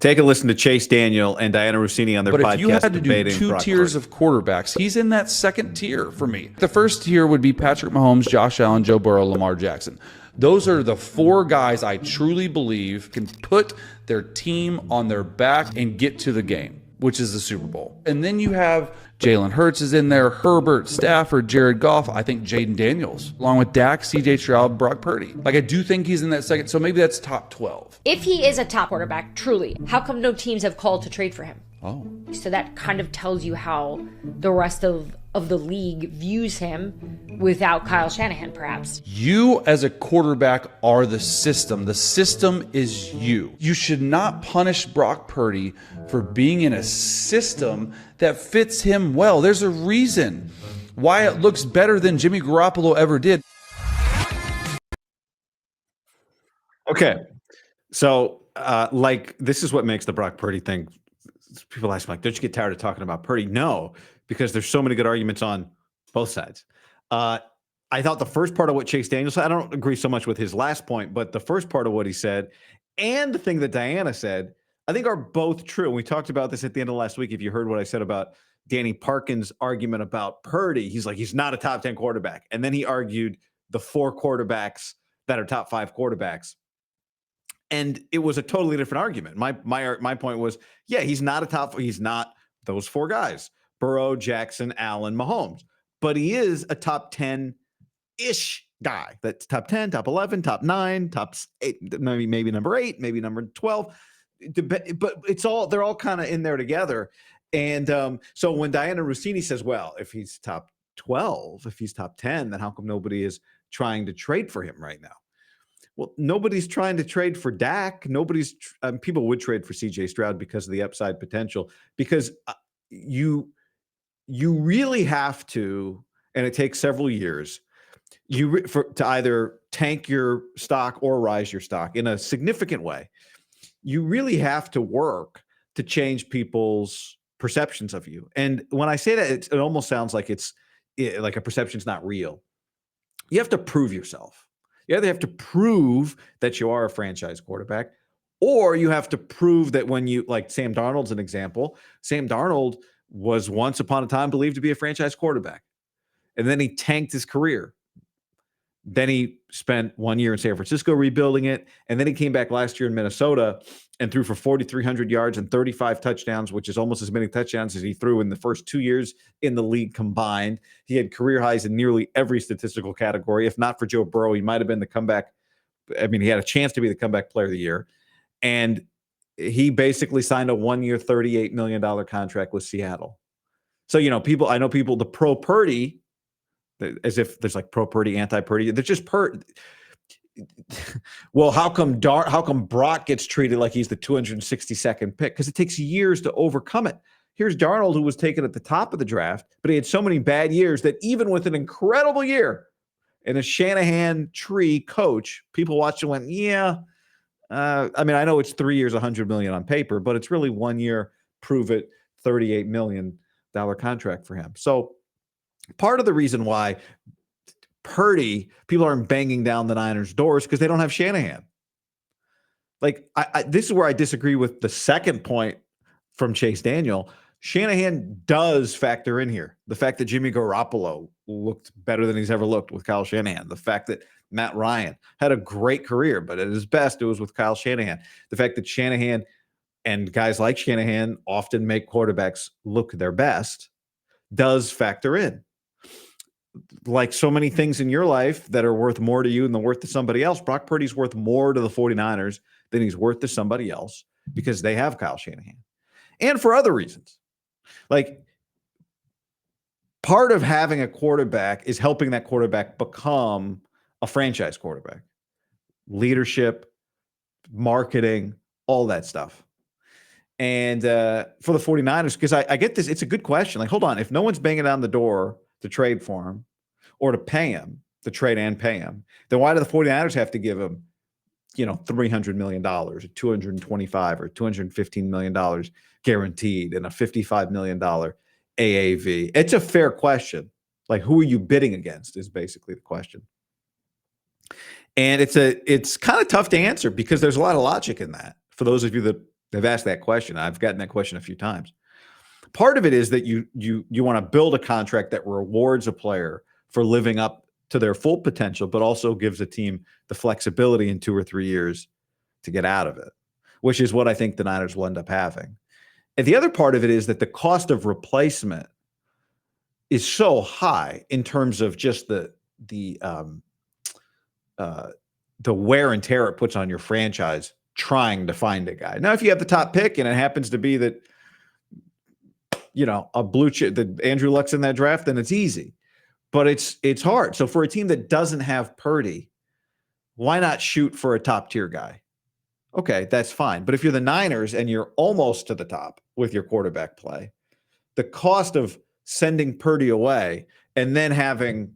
Take a listen to Chase Daniel and Dianna Russini on their But podcast if you had to do debating two Brock tiers Purdy. of quarterbacks, he's in that second tier for me. The first tier would be Patrick Mahomes, Josh Allen, Joe Burrow, Lamar Jackson. Those are the four guys I truly believe can put their team on their back and get to the game, which is the Super Bowl. And then you have Jalen Hurts is in there, Herbert, Stafford, Jared Goff, I think Jaden Daniels, along with Dak, CJ Stroud, Brock Purdy. Like, I do think he's in that second, so maybe that's top 12. If he is a top quarterback, truly, how come no teams have called to trade for him? Oh. So that kind of tells you how the rest of the league views him without Kyle Shanahan, perhaps. You as a quarterback are the system. The system is you. You should not punish Brock Purdy for being in a system that fits him well. There's a reason why it looks better than Jimmy Garoppolo ever did. Okay. So, this is what makes the Brock Purdy thing. People ask me, like, don't you get tired of talking about Purdy? No, because there's so many good arguments on both sides. I thought the first part of what Chase Daniel said, I don't agree so much with his last point, but the first part of what he said and the thing that Dianna said, I think are both true. And we talked about this at the end of last week. If you heard what I said about Danny Parkin's argument about Purdy, he's like, he's not a top 10 quarterback. And then he argued the four quarterbacks that are top five quarterbacks. And it was a totally different argument. My point was, yeah, he's not those four guys, Burrow, Jackson, Allen, Mahomes, but he is a top 10-ish guy. That's top 10, top 11, top 9, top 8, maybe number 8, maybe number 12. But they're all kind of in there together. And so when Dianna Russini says, well, if he's top 12, if he's top 10, then how come nobody is trying to trade for him right now? Well, nobody's trying to trade for Dak. People would trade for CJ Stroud because of the upside potential, because you really have to, and it takes several years, to either tank your stock or rise your stock in a significant way. You really have to work to change people's perceptions of you. And when I say that, it almost sounds like like a perception's not real. You have to prove yourself. You either have to prove that you are a franchise quarterback, or you have to prove that like Sam Darnold's an example. Sam Darnold was once upon a time believed to be a franchise quarterback, and then he tanked his career. Then he spent 1 year in San Francisco rebuilding it, and then he came back last year in Minnesota and threw for 4,300 yards and 35 touchdowns, which is almost as many touchdowns as he threw in the first 2 years in the league combined. He had career highs in nearly every statistical category. If not for Joe Burrow, he might have been the comeback. I mean, he had a chance to be the comeback player of the year. And he basically signed a 1 year, $38 million contract with Seattle. So, I know people, the pro Purdy, as if there's like pro Purdy, anti Purdy. They're just Well, how come Brock gets treated like he's the 262nd pick? Because it takes years to overcome it. Here's Darnold, who was taken at the top of the draft, but he had so many bad years that even with an incredible year and a Shanahan tree coach, people watched and went, yeah. I know it's 3 years, $100 million on paper, but it's really 1 year, prove it, $38 million contract for him. So part of the reason why Purdy, people aren't banging down the Niners' doors because they don't have Shanahan. Like, this is where I disagree with the second point from Chase Daniel. Shanahan does factor in here. The fact that Jimmy Garoppolo looked better than he's ever looked with Kyle Shanahan. The fact that Matt Ryan had a great career, but at his best, it was with Kyle Shanahan. The fact that Shanahan and guys like Shanahan often make quarterbacks look their best does factor in. Like so many things in your life that are worth more to you than worth to somebody else, Brock Purdy's worth more to the 49ers than he's worth to somebody else because they have Kyle Shanahan. And for other reasons. Like, part of having a quarterback is helping that quarterback become a franchise quarterback. Leadership, marketing, all that stuff. And for the 49ers, because I get this, it's a good question. Like, hold on, if no one's banging down the door to trade for him or to pay him, to trade and pay him, then why do the 49ers have to give him, $300 million or $225 or $215 million guaranteed and a $55 million AAV? It's a fair question. Like, who are you bidding against is basically the question. And it's kind of tough to answer because there's a lot of logic in that. For those of you that They've asked that question. I've gotten that question a few times. Part of it is that you want to build a contract that rewards a player for living up to their full potential, but also gives a team the flexibility in 2 or 3 years to get out of it, which is what I think the Niners will end up having. And the other part of it is that the cost of replacement is so high in terms of just the wear and tear it puts on your franchise trying to find a guy. Now, if you have the top pick and it happens to be that, a blue chip, that Andrew Luck's in that draft, then it's easy. But it's hard. So for a team that doesn't have Purdy, why not shoot for a top tier guy? Okay, that's fine. But if you're the Niners and you're almost to the top with your quarterback play, the cost of sending Purdy away and then having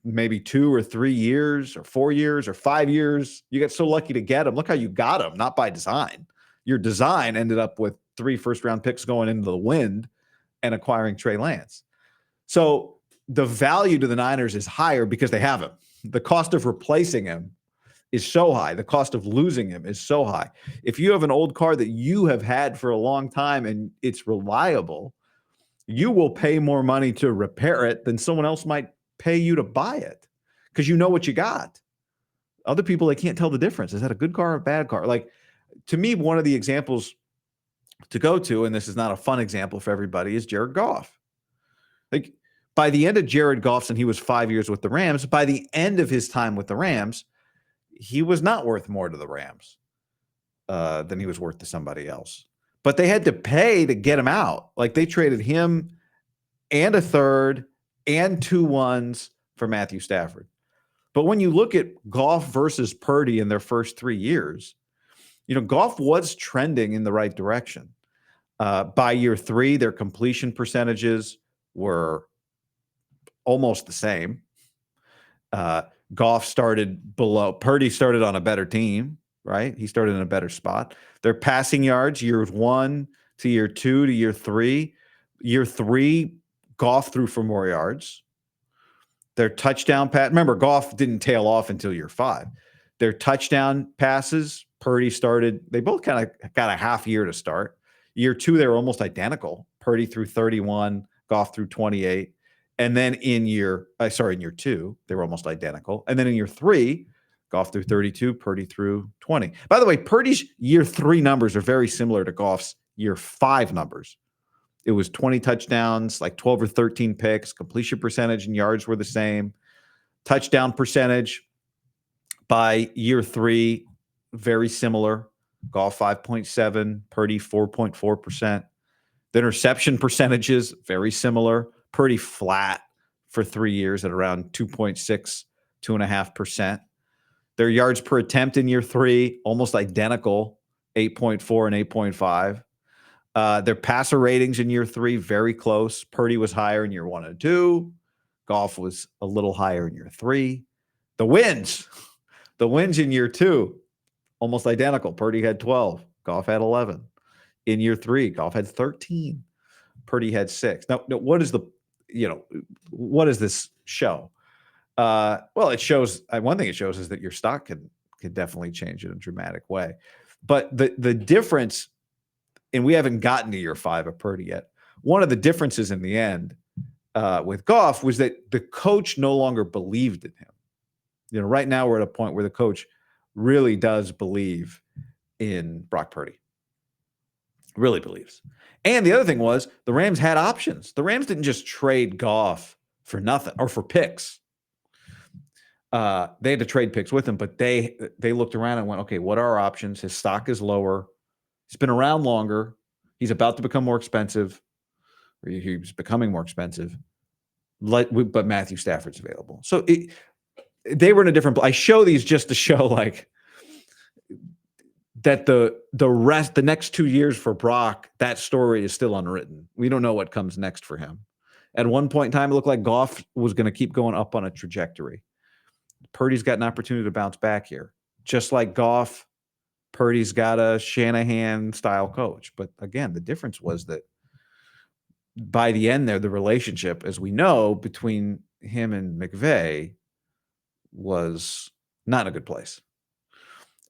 maybe 2 or 3 years or 4 years or 5 years, you get so lucky to get him. Look how you got him, not by design. Your design ended up with 3 first-round picks going into the wind and acquiring Trey Lance. So the value to the Niners is higher because they have him. The cost of replacing him is so high. The cost of losing him is so high. If you have an old car that you have had for a long time and it's reliable, you will pay more money to repair it than someone else might pay you to buy it because you know what you got. Other people, they can't tell the difference. Is that a good car or a bad car? Like, to me, one of the examples to go to, and this is not a fun example for everybody, is Jared Goff. Like, by the end of Jared Goff's, and he was 5 years with the Rams, by the end of his time with the Rams, he was not worth more to the Rams than he was worth to somebody else. But they had to pay to get him out. Like, they traded him and a third and 2 ones for Matthew Stafford. But when you look at Goff versus Purdy in their first 3 years, Goff was trending in the right direction. By year 3, their completion percentages were almost the same. Goff started below. Purdy started on a better team, right? He started in a better spot. Their passing yards, years 1 to year 2 to year 3. Year 3, Goff threw for more yards. Their touchdown pass. Remember, Goff didn't tail off until year 5. Their touchdown passes, Purdy started. They both kind of got a half year to start. Year 2, they were almost identical. Purdy threw 31, Goff threw 28. And then in year 2, they were almost identical. And then in year 3, Goff threw 32, Purdy threw 20. By the way, Purdy's year 3 numbers are very similar to Goff's year 5 numbers. It was 20 touchdowns, like 12 or 13 picks. Completion percentage and yards were the same. Touchdown percentage by year 3, very similar. Goff 5.7, Purdy 4.4%. The interception percentages, very similar. Purdy flat for 3 years at around 2.6, 2.5%. Their yards per attempt in year 3, almost identical, 8.4 and 8.5. Their passer ratings in year 3, very close. Purdy was higher in year 1 and 2. Goff was a little higher in year 3. The wins in year 2, almost identical. Purdy had 12. Goff had 11. In year 3, Goff had 13. Purdy had 6. Now, what does this show? Well, it shows, one thing it shows is that your stock can definitely change in a dramatic way. But the difference, and we haven't gotten to year 5 of Purdy yet, one of the differences in the end with Goff was that the coach no longer believed in him. Right now we're at a point where the coach really does believe in Brock Purdy. Really believes. And the other thing was the Rams had options. The Rams didn't just trade Goff for nothing or for picks. They had to trade picks with him, but they looked around and went, okay, what are our options? His stock is lower. He's been around longer. He's about to become more expensive. Or he's becoming more expensive. But Matthew Stafford's available. So they were in a different place. I show these just to show like that the next 2 years for Brock, that story is still unwritten. We don't know what comes next for him. At one point in time, it looked like Goff was going to keep going up on a trajectory. Purdy's got an opportunity to bounce back here. Just like Goff, Purdy's got a Shanahan-style coach. But again, the difference was that by the end there, the relationship, as we know, between him and McVay was not in a good place.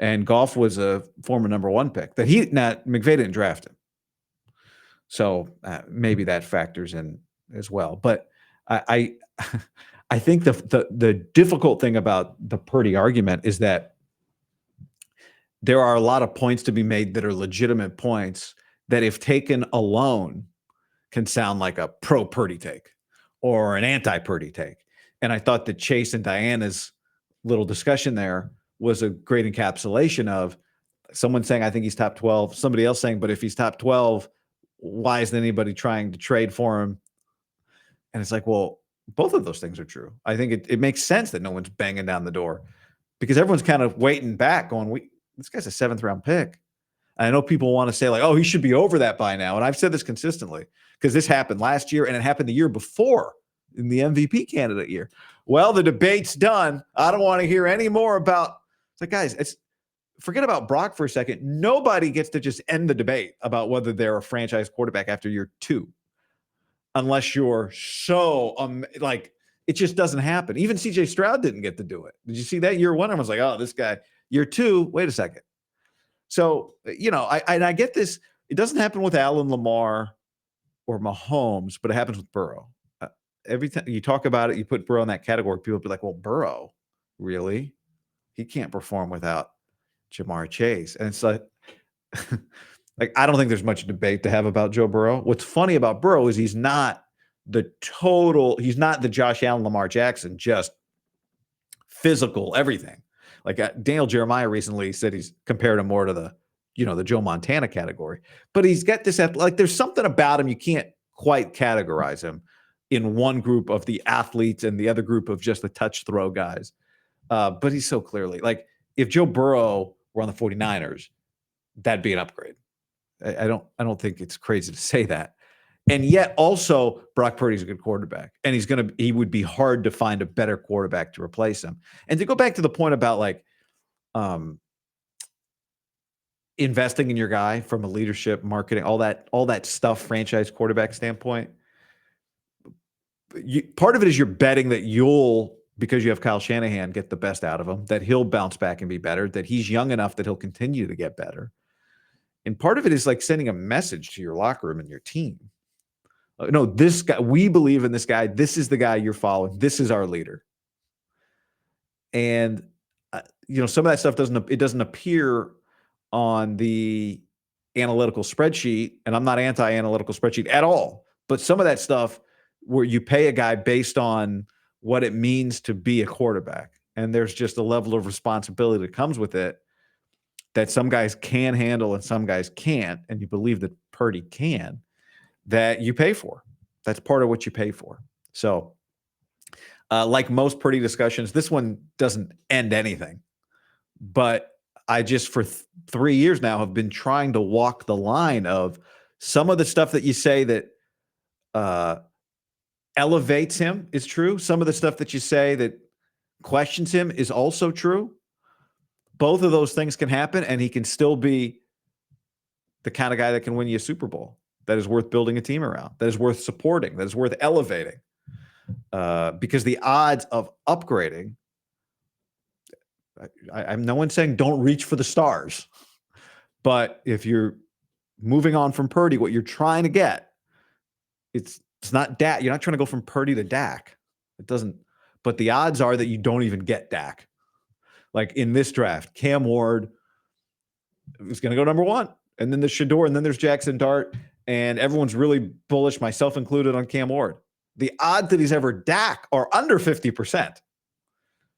And Goff was a former number 1 pick that McVay didn't draft him. So maybe that factors in as well. But I think the difficult thing about the Purdy argument is that there are a lot of points to be made that are legitimate points that, if taken alone, can sound like a pro Purdy take or an anti Purdy take. And I thought that Chase and Diana's little discussion there was a great encapsulation of someone saying, I think he's top 12, somebody else saying, but if he's top 12, why isn't anybody trying to trade for him? And it's like, well, both of those things are true. I think it makes sense that no one's banging down the door because everyone's kind of waiting back going, this guy's a 7th round pick. And I know people want to say like, oh, he should be over that by now. And I've said this consistently because this happened last year and it happened the year before in the MVP candidate year. Well, the debate's done. I don't want to hear any more about it's like, guys, forget about Brock for a second. Nobody gets to just end the debate about whether they're a franchise quarterback after year 2. Unless you're so like it just doesn't happen. Even CJ Stroud didn't get to do it. Did you see that year 1? I was like, oh, this guy. Year 2, wait a second. So, I get this. It doesn't happen with Allen, Lamar, or Mahomes, but it happens with Burrow. Every time you talk about it, you put Burrow in that category, people be like, well, Burrow, really? He can't perform without Jamar Chase. And it's like, I don't think there's much debate to have about Joe Burrow. What's funny about Burrow is he's not the Josh Allen, Lamar Jackson, just physical everything. Like Daniel Jeremiah recently said he's compared him more to the Joe Montana category, but he's got this, like there's something about him. You can't quite categorize him in one group of the athletes and the other group of just the touch throw guys. But he's so clearly like, if Joe Burrow were on the 49ers, that'd be an upgrade. I don't think it's crazy to say that. And yet also Brock Purdy's a good quarterback and he would be hard to find a better quarterback to replace him. And to go back to the point about like investing in your guy from a leadership, marketing, all that stuff, franchise quarterback standpoint, part of it is you're betting that because you have Kyle Shanahan, get the best out of him, that he'll bounce back and be better, that he's young enough that he'll continue to get better. And part of it is like sending a message to your locker room and your team. No, this guy, we believe in this guy. This is the guy you're following. This is our leader. And, some of that stuff doesn't appear on the analytical spreadsheet. And I'm not anti-analytical spreadsheet at all. But some of that stuff where you pay a guy based on what it means to be a quarterback. And there's just a level of responsibility that comes with it that some guys can handle and some guys can't. And you believe that Purdy can. That you pay for. That's part of what you pay for. So, like most Purdy discussions, this one doesn't end anything. But I just, for 3 years now, have been trying to walk the line of some of the stuff that you say that elevates him is true. Some of the stuff that you say that questions him is also true. Both of those things can happen, and he can still be the kind of guy that can win you a Super Bowl. That is worth building a team around, that is worth supporting, that is worth elevating. Because the odds of upgrading, I'm no one saying don't reach for the stars. But if you're moving on from Purdy, what you're trying to get, it's not Dak. You're not trying to go from Purdy to Dak. It doesn't, but the odds are that you don't even get Dak. Like in this draft, Cam Ward is going to go number 1. And then there's Shador, and then there's Jackson Dart. And everyone's really bullish, myself included, on Cam Ward. The odds that he's ever Dak are under 50%.